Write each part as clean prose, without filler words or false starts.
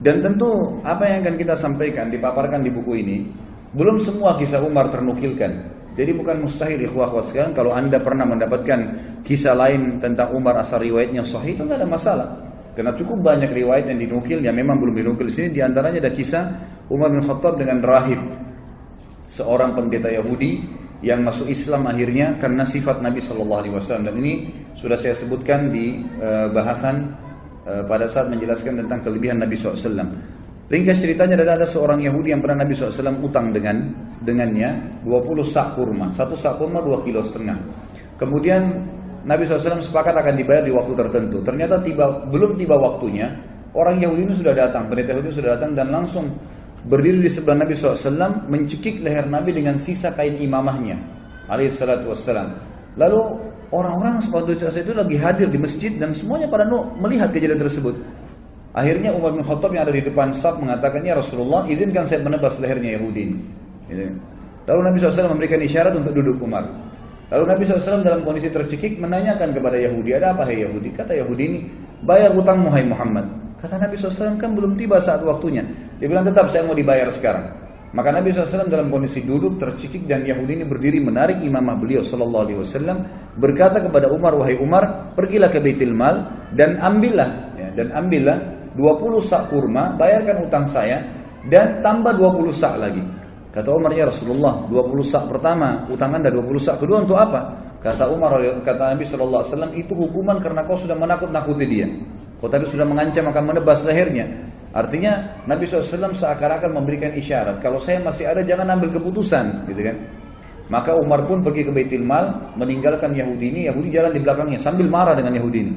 Dan tentu apa yang akan kita sampaikan, dipaparkan di buku ini, belum semua kisah Umar ternukilkan. Jadi bukan mustahil ikhwah-ikhwah sekalian, kalau anda pernah mendapatkan kisah lain tentang Umar asal riwayatnya sahih, itu tidak ada masalah. Karena cukup banyak riwayat yang dinukil, yang memang belum dinukil di sini. Di antaranya ada kisah Umar bin Khattab dengan rahib, seorang pendeta Yahudi yang masuk Islam akhirnya karena sifat Nabi SAW. Dan ini sudah saya sebutkan di bahasan pada saat menjelaskan tentang kelebihan Nabi SAW. Ringkas ceritanya adalah ada seorang Yahudi yang pernah Nabi SAW utang dengannya 20 sak kurma. Satu sak kurma 2,5 kilo. Kemudian Nabi SAW sepakat akan dibayar di waktu tertentu. Ternyata belum tiba waktunya, orang Yahudi ini sudah datang, pendeta Yahudi sudah datang dan langsung berdiri di sebelah Nabi SAW, mencekik leher Nabi dengan sisa kain imamahnya alaihissalatu wassalam. Lalu orang-orang waktu itu lagi hadir di masjid dan semuanya pada melihat kejadian tersebut. Akhirnya Umar bin Khattab yang ada di depan saf mengatakan, "Ya Rasulullah, izinkan saya menebas lehernya Yahudi ini." Lalu Nabi SAW memberikan isyarat untuk duduk Umar. Lalu Nabi SAW dalam kondisi tercekik menanyakan kepada Yahudi, "Ada apa hai Yahudi?" Kata Yahudi ini, "Bayar utangmu hai Muhammad." Kata Nabi SAW, "Kan belum tiba saat waktunya." Dia bilang, "Tetap saya mau dibayar sekarang." Maka Nabi SAW dalam kondisi duduk tercekik dan Yahudi ini berdiri menarik imamah beliau SAW, berkata kepada Umar, "Wahai Umar, pergilah ke Baitul Mal dan ambillah 20 sak kurma, bayarkan utang saya dan tambah 20 sak lagi." Kata Umar, "Ya Rasulullah, 20 sak pertama utang Anda, 20 sak kedua untuk apa?" Kata Umar, kata Nabi SAW, "Itu hukuman karena kau sudah menakut-nakuti dia. Kau tadi sudah mengancam akan menebas lehernya." Artinya Nabi SAW seakan-akan memberikan isyarat, kalau saya masih ada jangan ambil keputusan, gitu kan? Maka Umar pun pergi ke Baitul Mal, meninggalkan Yahudi ini. Yahudi jalan di belakangnya sambil marah dengan Yahudi ini.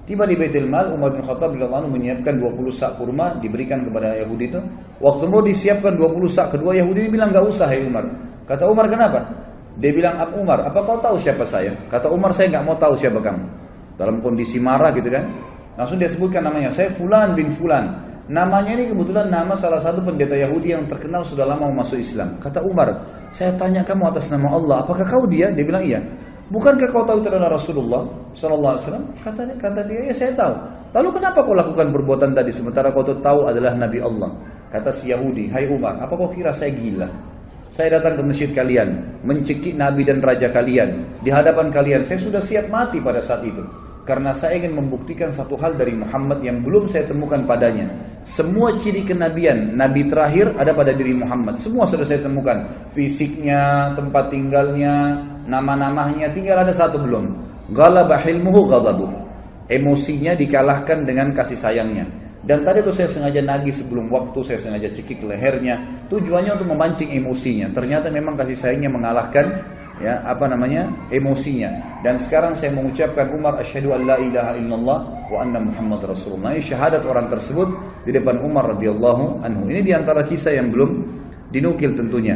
Tiba di Baitul Mal, Umar bin Khattab radhiyallahu anhu menyiapkan 20 sak kurma, diberikan kepada Yahudi itu. Waktu mau disiapkan 20 sak kedua, Yahudi ini bilang, "Gak usah hai Umar." Kata Umar, "Kenapa?" Dia bilang, "Umar, apa kau tahu siapa saya?" Kata Umar, "Saya gak mau tahu siapa kamu." Dalam kondisi marah gitu kan. Langsung dia sebutkan namanya, "Saya Fulan bin Fulan." Namanya ini kebetulan nama salah satu pendeta Yahudi yang terkenal sudah lama masuk Islam. Kata Umar, "Saya tanya kamu atas nama Allah, apakah kau dia?" Dia bilang, "Iya." "Bukankah kau tahu itu adalah Rasulullah sallallahu alaihi wasallam?" Kata dia, "Ya saya tahu." "Lalu kenapa kau lakukan perbuatan tadi sementara kau tahu adalah Nabi Allah?" Kata si Yahudi, "Hai Umar, apa kau kira saya gila? Saya datang ke masjid kalian, mencekik Nabi dan Raja kalian di hadapan kalian. Saya sudah siap mati pada saat itu. Karena saya ingin membuktikan satu hal dari Muhammad yang belum saya temukan padanya. Semua ciri kenabian, Nabi terakhir ada pada diri Muhammad. Semua sudah saya temukan. Fisiknya, tempat tinggalnya, nama-namanya, tinggal ada satu belum. Ghalaba hilmuhu ghadabuh. Emosinya dikalahkan dengan kasih sayangnya. Dan tadi itu saya sengaja nagih sebelum waktu, saya sengaja cekik lehernya. Tujuannya untuk memancing emosinya. Ternyata memang kasih sayangnya mengalahkan emosinya. Dan sekarang saya mengucapkan Umar, asyhadu an la ilaha illallah wa anna Muhammad Rasulullah. Ini syahadat orang tersebut di depan Umar radhiyallahu anhu. Ini diantara kisah yang belum dinukil tentunya.